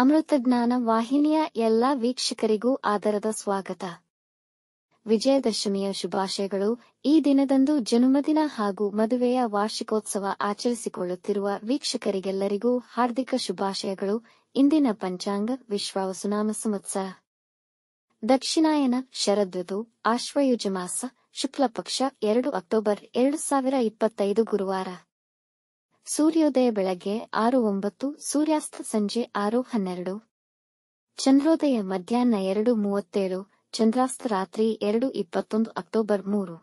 ಅಮೃತಜ್ಞಾನ ವಾಹಿನಿಯ ಎಲ್ಲ ವೀಕ್ಷಕರಿಗೂ ಆದರದ ಸ್ವಾಗತ. ವಿಜಯದಶಮಿಯ ಶುಭಾಶಯಗಳು. ಈ ದಿನದಂದು ಜನ್ಮದಿನ ಹಾಗೂ ಮದುವೆಯ ವಾರ್ಷಿಕೋತ್ಸವ ಆಚರಿಸಿಕೊಳ್ಳುತ್ತಿರುವ ವೀಕ್ಷಕರಿಗೆಲ್ಲರಿಗೂ ಹಾರ್ದಿಕ ಶುಭಾಶಯಗಳು. ಇಂದಿನ ಪಂಚಾಂಗ ವಿಶ್ವಾವಸುನಾಮ ಸಂವತ್ಸರ ದಕ್ಷಿಣಾಯನ ಶರದೃತು ಆಶ್ವಯುಜ ಮಾಸ ಶುಕ್ಲಪಕ್ಷ 2 ಅಕ್ಟೋಬರ್ 2025 ಗುರುವಾರ. ಸೂರ್ಯೋದಯ ಬೆಳಗ್ಗೆ 6:09, ಸೂರ್ಯಾಸ್ತ ಸಂಜೆ 6:12. ಚಂದ್ರೋದಯ ಮಧ್ಯಾಹ್ನ 2:37, ಚಂದ್ರಾಸ್ತ ರಾತ್ರಿ 2:21 ಅಕ್ಟೋಬರ್ 3.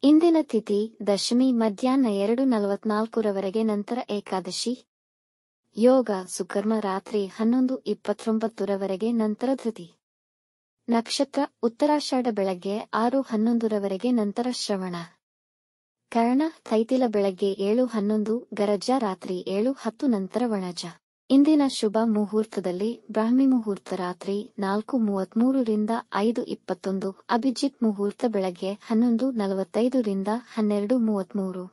ಇಂದಿನ ತಿಥಿ ದಶಮಿ ಮಧ್ಯಾಹ್ನ 2:44 ರವರೆಗೆ, ನಂತರ ಏಕಾದಶಿ. ಯೋಗ ಸುಕರ್ಮ ರಾತ್ರಿ 11:29 ರವರೆಗೆ, ನಂತರ ಧೃತಿ. ನಕ್ಷತ್ರ ಉತ್ತರಾಷಾಢ ಬೆಳಗ್ಗೆ 6:11 ರವರೆಗೆ, ನಂತರ ಶ್ರವಣ. ಕರ್ಣ ತೈತಿಲ ಬೆಳಗ್ಗೆ 7:11, ಗರಜ ರಾತ್ರಿ 7:10, ನಂತರ ವಣಜ. ಇಂದಿನ ಶುಭ ಮುಹೂರ್ತದಲ್ಲಿ ಬ್ರಾಹ್ಮಿ ಮುಹೂರ್ತ ರಾತ್ರಿ 4:33 ರಿಂದ 5:21, ಅಭಿಜಿತ್ ಮುಹೂರ್ತ ಬೆಳಗ್ಗೆ 11:45 ರಿಂದ 12:33,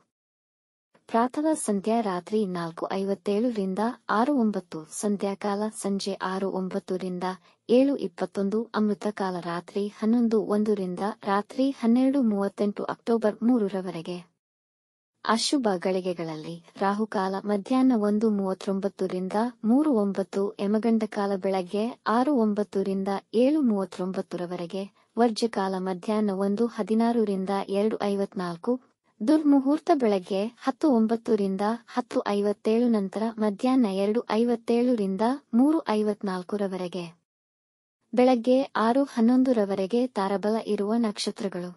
ಪ್ರಾತಃ ಸಂಧ್ಯಾ ರಾತ್ರಿ 4:57 ರಿಂದ 6:09, ಸಂಧ್ಯಾಕಾಲ ಸಂಜೆ 6:09 ರಿಂದ 7:21, ಅಮೃತ ಕಾಲ ರಾತ್ರಿ 11:01 ರಿಂದ ರಾತ್ರಿ 12:38 ಅಕ್ಟೋಬರ್ 3 ರವರೆಗೆ. ಅಶುಭ ಗಳಿಗೆಗಳಲ್ಲಿ ರಾಹುಕಾಲ ಮಧ್ಯಾಹ್ನ 1:39 ರಿಂದ 3:09, ಯಮಗಂಡಕಾಲ ಬೆಳಗ್ಗೆ 6:09 ರಿಂದ 7:39 ರವರೆಗೆ, ವರ್ಜಕಾಲ ಮಧ್ಯಾಹ್ನ 1:16 ರಿಂದ 2:54, ದುರ್ಮುಹೂರ್ತ ಬೆಳಗ್ಗೆ 10:09 ರಿಂದ 10:57, ನಂತರ ಮಧ್ಯಾಹ್ನ 2:57 ರಿಂದ 3:54 ರವರೆಗೆ. ಬೆಳಗ್ಗೆ 6:11 ರವರೆಗೆ ತಾರಬಲ ಇರುವ ನಕ್ಷತ್ರಗಳು: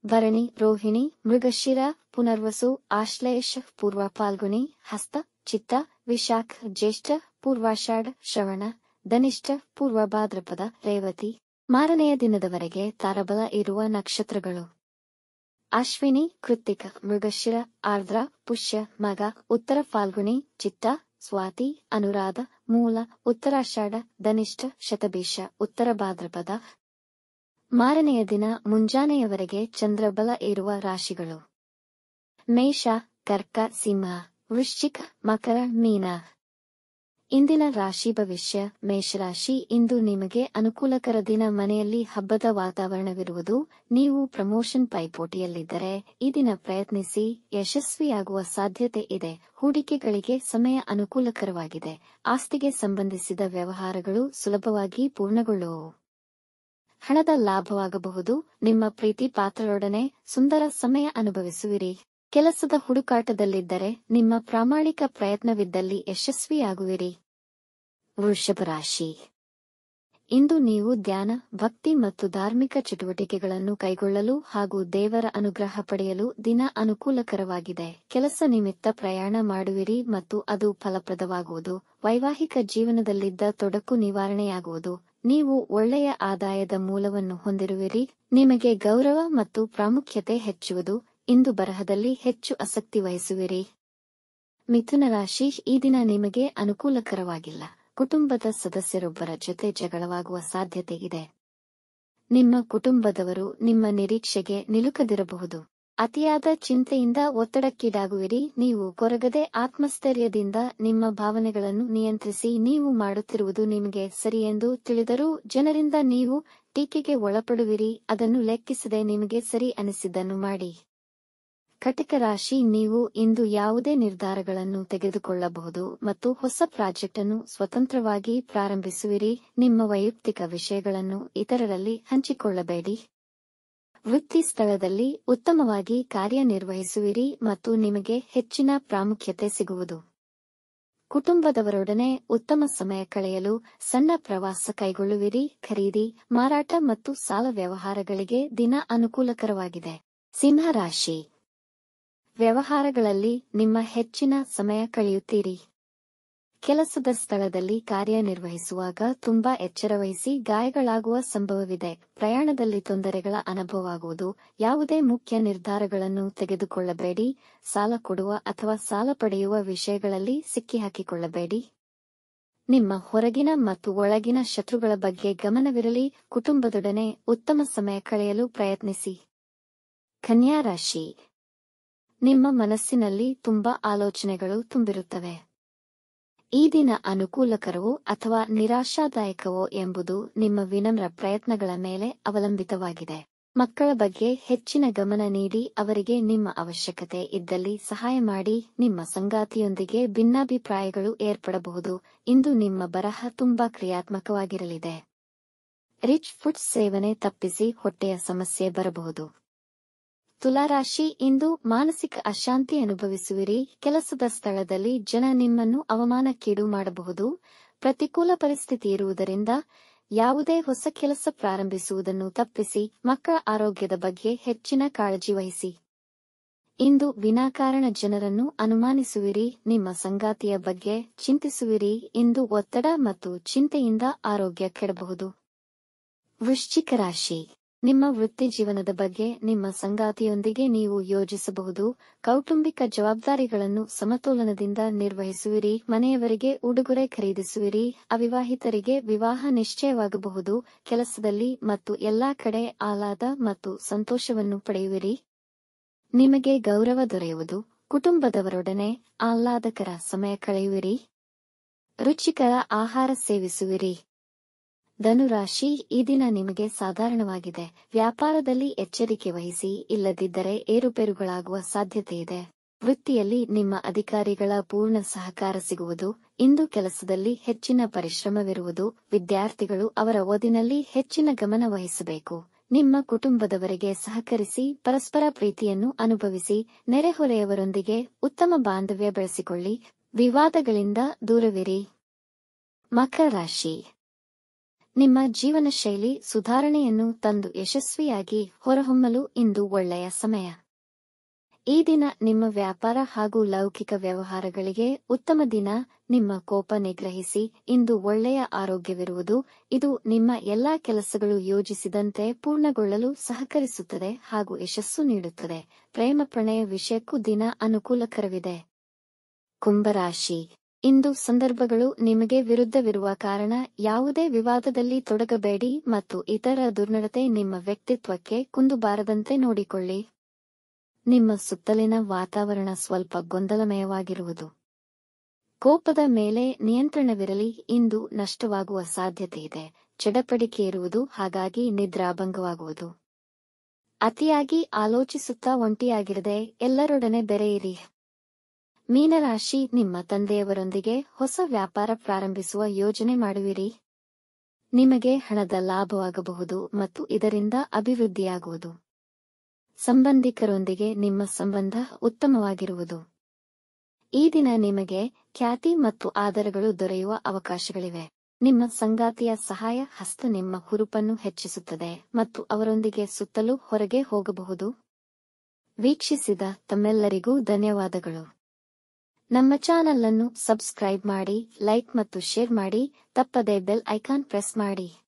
ಭರಣಿ, ರೋಹಿಣಿ, ಮೃಗಶಿರ, ಪುನರ್ವಸು, ಆಶ್ಲೇಷ, ಪೂರ್ವ ಫಾಲ್ಗುಣಿ, ಹಸ್ತ, ಚಿತ್ತ, ವಿಶಾಖ, ಜ್ಯೇಷ್ಠ, ಪೂರ್ವಾಷಾಢ, ಶ್ರವಣ, ಧನಿಷ್ಠ, ಪೂರ್ವ ಭಾದ್ರಪದ, ರೇವತಿ. ಮಾರನೆಯ ದಿನದವರೆಗೆ ತಾರಬಲ ಇರುವ ನಕ್ಷತ್ರಗಳು: ಅಶ್ವಿನಿ, ಕೃತ್ತಿಕ, ಮೃಗಶಿರ, ಆರ್ದ್ರ, ಪುಷ್ಯ, ಮಗ, ಉತ್ತರ ಫಾಲ್ಗುಣಿ, ಚಿತ್ತ, ಸ್ವಾತಿ, ಅನುರಾಧ, ಮೂಲ, ಉತ್ತರಾಷಾಢ, ಧನಿಷ್ಠ, ಶತಭಿಷ, ಉತ್ತರ ಭಾದ್ರಪದ. ಮಾರನೆಯ ದಿನ ಮುಂಜಾನೆಯವರೆಗೆ ಚಂದ್ರಬಲ ಇರುವ ರಾಶಿಗಳು: ಮೇಷ, ಕರ್ಕ, ಸಿಂಹ, ವೃಶ್ಚಿಕ, ಮಕರ, ಮೀನ. ಇಂದಿನ ರಾಶಿ ಭವಿಷ್ಯ. ಮೇಷರಾಶಿ: ಇಂದು ನಿಮಗೆ ಅನುಕೂಲಕರ ದಿನ. ಮನೆಯಲ್ಲಿ ಹಬ್ಬದ ವಾತಾವರಣವಿರುವುದು. ನೀವು ಪ್ರಮೋಷನ್ ಪೈಪೋಟಿಯಲ್ಲಿದ್ದರೆ ಈ ದಿನ ಪ್ರಯತ್ನಿಸಿ, ಯಶಸ್ವಿಯಾಗುವ ಸಾಧ್ಯತೆ ಇದೆ. ಹೂಡಿಕೆಗಳಿಗೆ ಸಮಯ ಅನುಕೂಲಕರವಾಗಿದೆ. ಆಸ್ತಿಗೆ ಸಂಬಂಧಿಸಿದ ವ್ಯವಹಾರಗಳು ಸುಲಭವಾಗಿ ಪೂರ್ಣಗೊಳ್ಳುವವು. ಹಣದ ಲಾಭವಾಗಬಹುದು. ನಿಮ್ಮ ಪ್ರೀತಿ ಪಾತ್ರರೊಡನೆ ಸುಂದರ ಸಮಯ ಅನುಭವಿಸುವಿರಿ. ಕೆಲಸದ ಹುಡುಕಾಟದಲ್ಲಿದ್ದರೆ ನಿಮ್ಮ ಪ್ರಾಮಾಣಿಕ ಪ್ರಯತ್ನವಿದ್ದಲ್ಲಿ ಯಶಸ್ವಿಯಾಗುವಿರಿ. ವೃಷಭ ರಾಶಿ: ಇಂದು ನೀವು ಧ್ಯಾನ, ಭಕ್ತಿ ಮತ್ತು ಧಾರ್ಮಿಕ ಚಟುವಟಿಕೆಗಳನ್ನು ಕೈಗೊಳ್ಳಲು ಹಾಗೂ ದೇವರ ಅನುಗ್ರಹ ಪಡೆಯಲು ದಿನ ಅನುಕೂಲಕರವಾಗಿದೆ. ಕೆಲಸ ನಿಮಿತ್ತ ಪ್ರಯಾಣ ಮಾಡುವಿರಿ ಮತ್ತು ಅದು ಫಲಪ್ರದವಾಗುವುದು. ವೈವಾಹಿಕ ಜೀವನದಲ್ಲಿದ್ದ ತೊಡಕು ನಿವಾರಣೆಯಾಗುವುದು. ನೀವು ಒಳ್ಳೆಯ ಆದಾಯದ ಮೂಲವನ್ನು ಹೊಂದಿರುವಿರಿ. ನಿಮಗೆ ಗೌರವ ಮತ್ತು ಪ್ರಾಮುಖ್ಯತೆ ಹೆಚ್ಚುವುದು. ಇಂದು ಬರಹದಲ್ಲಿ ಹೆಚ್ಚು ಆಸಕ್ತಿ ವಹಿಸುವಿರಿ. ಮಿಥುನ ರಾಶಿ: ಈ ದಿನ ನಿಮಗೆ ಅನುಕೂಲಕರವಾಗಿಲ್ಲ. ಕುಟುಂಬದ ಸದಸ್ಯರೊಬ್ಬರ ಜೊತೆ ಜಗಳವಾಗುವ ಸಾಧ್ಯತೆ ಇದೆ. ನಿಮ್ಮ ಕುಟುಂಬದವರು ನಿಮ್ಮ ನಿರೀಕ್ಷೆಗೆ ನಿಲುಕದಿರಬಹುದು. ಅತಿಯಾದ ಚಿಂತೆಯಿಂದ ಒತ್ತಡಕ್ಕೀಡಾಗುವಿರಿ. ನೀವು ಕೊರಗದೆ ಆತ್ಮಸ್ಥೈರ್ಯದಿಂದ ನಿಮ್ಮ ಭಾವನೆಗಳನ್ನು ನಿಯಂತ್ರಿಸಿ. ನೀವು ಮಾಡುತ್ತಿರುವುದು ನಿಮಗೆ ಸರಿಯೆಂದು ತಿಳಿದರೂ ಜನರಿಂದ ನೀವು ಟೀಕೆಗೆ ಒಳಪಡುವಿರಿ. ಅದನ್ನು ಲೆಕ್ಕಿಸದೆ ನಿಮಗೆ ಸರಿ ಅನಿಸಿದ್ದನ್ನು ಮಾಡಿ. ಕಟಕ ರಾಶಿ: ನೀವು ಇಂದು ಯಾವುದೇ ನಿರ್ಧಾರಗಳನ್ನು ತೆಗೆದುಕೊಳ್ಳಬಹುದು ಮತ್ತು ಹೊಸ ಪ್ರಾಜೆಕ್ಟ್ ಅನ್ನು ಸ್ವತಂತ್ರವಾಗಿ ಪ್ರಾರಂಭಿಸುವಿರಿ. ನಿಮ್ಮ ವೈಯಕ್ತಿಕ ವಿಷಯಗಳನ್ನು ಇತರರಲ್ಲಿ ಹಂಚಿಕೊಳ್ಳಬೇಡಿ. ವೃತ್ತಿ ಸ್ಥಳದಲ್ಲಿ ಉತ್ತಮವಾಗಿ ಕಾರ್ಯನಿರ್ವಹಿಸುವಿರಿ ಮತ್ತು ನಿಮಗೆ ಹೆಚ್ಚಿನ ಪ್ರಾಮುಖ್ಯತೆ ಸಿಗುವುದು. ಕುಟುಂಬದವರೊಡನೆ ಉತ್ತಮ ಸಮಯ ಕಳೆಯಲು ಸಣ್ಣ ಪ್ರವಾಸ ಕೈಗೊಳ್ಳುವಿರಿ. ಖರೀದಿ, ಮಾರಾಟ ಮತ್ತು ಸಾಲ ವ್ಯವಹಾರಗಳಿಗೆ ದಿನ ಅನುಕೂಲಕರವಾಗಿದೆ. ಸಿಂಹ ರಾಶಿ: ವ್ಯವಹಾರಗಳಲ್ಲಿ ನಿಮ್ಮ ಹೆಚ್ಚಿನ ಸಮಯ ಕಳೆಯುತ್ತೀರಿ. ಕೆಲಸದ ಸ್ಥಳದಲ್ಲಿ ಕಾರ್ಯನಿರ್ವಹಿಸುವಾಗ ತುಂಬಾ ಎಚ್ಚರವಹಿಸಿ. ಗಾಯಗಳಾಗುವ ಸಂಭವವಿದೆ. ಪ್ರಯಾಣದಲ್ಲಿ ತೊಂದರೆಗಳ ಅನುಭವವಾಗುವುದು. ಯಾವುದೇ ಮುಖ್ಯ ನಿರ್ಧಾರಗಳನ್ನು ತೆಗೆದುಕೊಳ್ಳಬೇಡಿ. ಸಾಲ ಕೊಡುವ ಅಥವಾ ಸಾಲ ಪಡೆಯುವ ವಿಷಯಗಳಲ್ಲಿ ಸಿಕ್ಕಿಹಾಕಿಕೊಳ್ಳಬೇಡಿ. ನಿಮ್ಮ ಹೊರಗಿನ ಮತ್ತು ಒಳಗಿನ ಶತ್ರುಗಳ ಬಗ್ಗೆ ಗಮನವಿರಲಿ. ಕುಟುಂಬದೊಡನೆ ಉತ್ತಮ ಸಮಯ ಕಳೆಯಲು ಪ್ರಯತ್ನಿಸಿ. ಕನ್ಯಾ ರಾಶಿ: ನಿಮ್ಮ ಮನಸ್ಸಿನಲ್ಲಿ ತುಂಬಾ ಆಲೋಚನೆಗಳು ತುಂಬಿರುತ್ತವೆ. ಈ ದಿನ ಅನುಕೂಲಕರವೋ ಅಥವಾ ನಿರಾಶಾದಾಯಕವೋ ಎಂಬುದು ನಿಮ್ಮ ವಿನಮ್ರ ಪ್ರಯತ್ನಗಳ ಮೇಲೆ ಅವಲಂಬಿತವಾಗಿದೆ. ಮಕ್ಕಳ ಬಗ್ಗೆ ಹೆಚ್ಚಿನ ಗಮನ ನೀಡಿ ಅವರಿಗೆ ನಿಮ್ಮ ಅವಶ್ಯಕತೆ ಇದ್ದಲ್ಲಿ ಸಹಾಯ ಮಾಡಿ. ನಿಮ್ಮ ಸಂಗಾತಿಯೊಂದಿಗೆ ಭಿನ್ನಾಭಿಪ್ರಾಯಗಳು ಏರ್ಪಡಬಹುದು. ಇಂದು ನಿಮ್ಮ ಬರಹ ತುಂಬಾ ಕ್ರಿಯಾತ್ಮಕವಾಗಿರಲಿದೆ. ರಿಚ್ ಫುಡ್ಸ್ ಸೇವನೆ ತಪ್ಪಿಸಿ ಹೊಟ್ಟೆಯ ಸಮಸ್ಯೆ ಬರಬಹುದು. ತುಲಾರಾಶಿ, ಇಂದು ಮಾನಸಿಕ ಅಶಾಂತಿ ಅನುಭವಿಸುವಿರಿ. ಕೆಲಸದ ಸ್ಥಳದಲ್ಲಿ ಜನ ನಿಮ್ಮನ್ನು ಅವಮಾನಕ್ಕೀಡು ಮಾಡಬಹುದು. ಪ್ರತಿಕೂಲ ಪರಿಸ್ಥಿತಿ ಇರುವುದರಿಂದ ಯಾವುದೇ ಹೊಸ ಕೆಲಸ ಪ್ರಾರಂಭಿಸುವುದನ್ನು ತಪ್ಪಿಸಿ. ಮಕ್ಕಳ ಆರೋಗ್ಯದ ಬಗ್ಗೆ ಹೆಚ್ಚಿನ ಕಾಳಜಿ ವಹಿಸಿ. ಇಂದು ವಿನಾಕಾರಣ ಜನರನ್ನು ಅನುಮಾನಿಸುವಿರಿ. ನಿಮ್ಮ ಸಂಗಾತಿಯ ಬಗ್ಗೆ ಚಿಂತಿಸುವಿರಿ. ಇಂದು ಒತ್ತಡ ಮತ್ತು ಚಿಂತೆಯಿಂದ ಆರೋಗ್ಯ ಕೆಡಬಹುದು. ವೃಶ್ಚಿಕ ರಾಶಿ, ನಿಮ್ಮ ವೃತ್ತಿ ಜೀವನದ ಬಗ್ಗೆ ನಿಮ್ಮ ಸಂಗಾತಿಯೊಂದಿಗೆ ನೀವು ಯೋಜಿಸಬಹುದು. ಕೌಟುಂಬಿಕ ಜವಾಬ್ದಾರಿಗಳನ್ನು ಸಮತೋಲನದಿಂದ ನಿರ್ವಹಿಸುವಿರಿ. ಮನೆಯವರಿಗೆ ಉಡುಗೊರೆ ಖರೀದಿಸುವಿರಿ. ಅವಿವಾಹಿತರಿಗೆ ವಿವಾಹ ನಿಶ್ಚಯವಾಗಬಹುದು. ಕೆಲಸದಲ್ಲಿ ಮತ್ತು ಎಲ್ಲಾ ಕಡೆ ಆಹ್ಲಾದ ಮತ್ತು ಸಂತೋಷವನ್ನು ಪಡೆಯುವಿರಿ. ನಿಮಗೆ ಗೌರವ ದೊರೆಯುವುದು. ಕುಟುಂಬದವರೊಡನೆ ಆಹ್ಲಾದಕರ ಸಮಯ ಕಳೆಯುವಿರಿ. ರುಚಿಕರ ಆಹಾರ ಸೇವಿಸುವಿರಿ. ಧನುರಾಶಿ, ಈ ದಿನ ನಿಮಗೆ ಸಾಧಾರಣವಾಗಿದೆ. ವ್ಯಾಪಾರದಲ್ಲಿ ಎಚ್ಚರಿಕೆ ವಹಿಸಿ, ಇಲ್ಲದಿದ್ದರೆ ಏರುಪೇರುಗಳಾಗುವ ಸಾಧ್ಯತೆಯಿದೆ. ವೃತ್ತಿಯಲ್ಲಿ ನಿಮ್ಮ ಅಧಿಕಾರಿಗಳ ಪೂರ್ಣ ಸಹಕಾರ ಸಿಗುವುದು. ಇಂದು ಕೆಲಸದಲ್ಲಿ ಹೆಚ್ಚಿನ ಪರಿಶ್ರಮವಿರುವುದು. ವಿದ್ಯಾರ್ಥಿಗಳು ಅವರ ಓದಿನಲ್ಲಿ ಹೆಚ್ಚಿನ ಗಮನ ವಹಿಸಬೇಕು. ನಿಮ್ಮ ಕುಟುಂಬದವರಿಗೆ ಸಹಕರಿಸಿ, ಪರಸ್ಪರ ಪ್ರೀತಿಯನ್ನು ಅನುಭವಿಸಿ. ನೆರೆಹೊರೆಯವರೊಂದಿಗೆ ಉತ್ತಮ ಬಾಂಧವ್ಯ ಬೆಳೆಸಿಕೊಳ್ಳಿ. ವಿವಾದಗಳಿಂದ ದೂರವಿರಿ. ಮಕರ ರಾಶಿ, ನಿಮ್ಮ ಜೀವನ ಶೈಲಿ ಸುಧಾರಣೆಯನ್ನು ತಂದು ಯಶಸ್ವಿಯಾಗಿ ಹೊರಹೊಮ್ಮಲು ಇಂದು ಒಳ್ಳೆಯ ಸಮಯ. ಈ ದಿನ ನಿಮ್ಮ ವ್ಯಾಪಾರ ಹಾಗೂ ಲೌಕಿಕ ವ್ಯವಹಾರಗಳಿಗೆ ಉತ್ತಮ ದಿನ. ನಿಮ್ಮ ಕೋಪ ನಿಗ್ರಹಿಸಿ. ಇಂದು ಒಳ್ಳೆಯ ಆರೋಗ್ಯವಿರುವುದು. ಇದು ನಿಮ್ಮ ಎಲ್ಲಾ ಕೆಲಸಗಳು ಯೋಜಿಸಿದಂತೆ ಪೂರ್ಣಗೊಳ್ಳಲು ಸಹಕರಿಸುತ್ತದೆ ಹಾಗೂ ಯಶಸ್ಸು ನೀಡುತ್ತದೆ. ಪ್ರೇಮ ಪ್ರಣಯ ವಿಷಯಕ್ಕೂ ದಿನ ಅನುಕೂಲಕರವಿದೆ. ಕುಂಭರಾಶಿ, ಇಂದು ಸಂದರ್ಭಗಳು ನಿಮಗೆ ವಿರುದ್ಧವಿರುವ ಕಾರಣ ಯಾವುದೇ ವಿವಾದದಲ್ಲಿ ತೊಡಗಬೇಡಿ ಮತ್ತು ಇತರ ದುರ್ನಡತೆ ನಿಮ್ಮ ವ್ಯಕ್ತಿತ್ವಕ್ಕೆ ಕುಂದು ಬಾರದಂತೆ ನೋಡಿಕೊಳ್ಳಿ. ನಿಮ್ಮ ಸುತ್ತಲಿನ ವಾತಾವರಣ ಸ್ವಲ್ಪ ಗೊಂದಲಮಯವಾಗಿರುವುದು. ಕೋಪದ ಮೇಲೆ ನಿಯಂತ್ರಣವಿರಲಿ. ಇಂದು ನಷ್ಟವಾಗುವ ಸಾಧ್ಯತೆಯಿದೆ. ಚಡಪಡಿಕೆ ಇರುವುದು, ಹಾಗಾಗಿ ನಿದ್ರಾಭಂಗವಾಗುವುದು. ಅತಿಯಾಗಿ ಆಲೋಚಿಸುತ್ತಾ ಒಂಟಿಯಾಗಿರದೆ ಎಲ್ಲರೊಡನೆ ಬೆರೆಯಿರಿ. ಮೀನರಾಶಿ, ನಿಮ್ಮ ತಂದೆಯವರೊಂದಿಗೆ ಹೊಸ ವ್ಯಾಪಾರ ಪ್ರಾರಂಭಿಸುವ ಯೋಜನೆ ಮಾಡುವಿರಿ. ನಿಮಗೆ ಹಣದ ಲಾಭವಾಗಬಹುದು ಮತ್ತು ಇದರಿಂದ ಅಭಿವೃದ್ಧಿಯಾಗುವುದು. ಸಂಬಂಧಿಕರೊಂದಿಗೆ ನಿಮ್ಮ ಸಂಬಂಧ ಉತ್ತಮವಾಗಿರುವುದು. ಈ ದಿನ ನಿಮಗೆ ಖ್ಯಾತಿ ಮತ್ತು ಆದರಗಳು ದೊರೆಯುವ ಅವಕಾಶಗಳಿವೆ. ನಿಮ್ಮ ಸಂಗಾತಿಯ ಸಹಾಯ ಹಸ್ತ ನಿಮ್ಮ ಹುರುಪನ್ನು ಹೆಚ್ಚಿಸುತ್ತದೆ ಮತ್ತು ಅವರೊಂದಿಗೆ ಸುತ್ತಲೂ ಹೊರಗೆ ಹೋಗಬಹುದು. ವೀಕ್ಷಿಸಿದ ತಮ್ಮೆಲ್ಲರಿಗೂ ಧನ್ಯವಾದಗಳು. ನಮ್ಮ ಚಾನಲ್ ಅನ್ನು ಸಬ್ಸ್ಕ್ರೈಬ್ ಮಾಡಿ, ಲೈಕ್ ಮತ್ತು ಶೇರ್ ಮಾಡಿ. ತಪ್ಪದೇ ಬೆಲ್ ಐಕಾನ್ ಪ್ರೆಸ್ ಮಾಡಿ.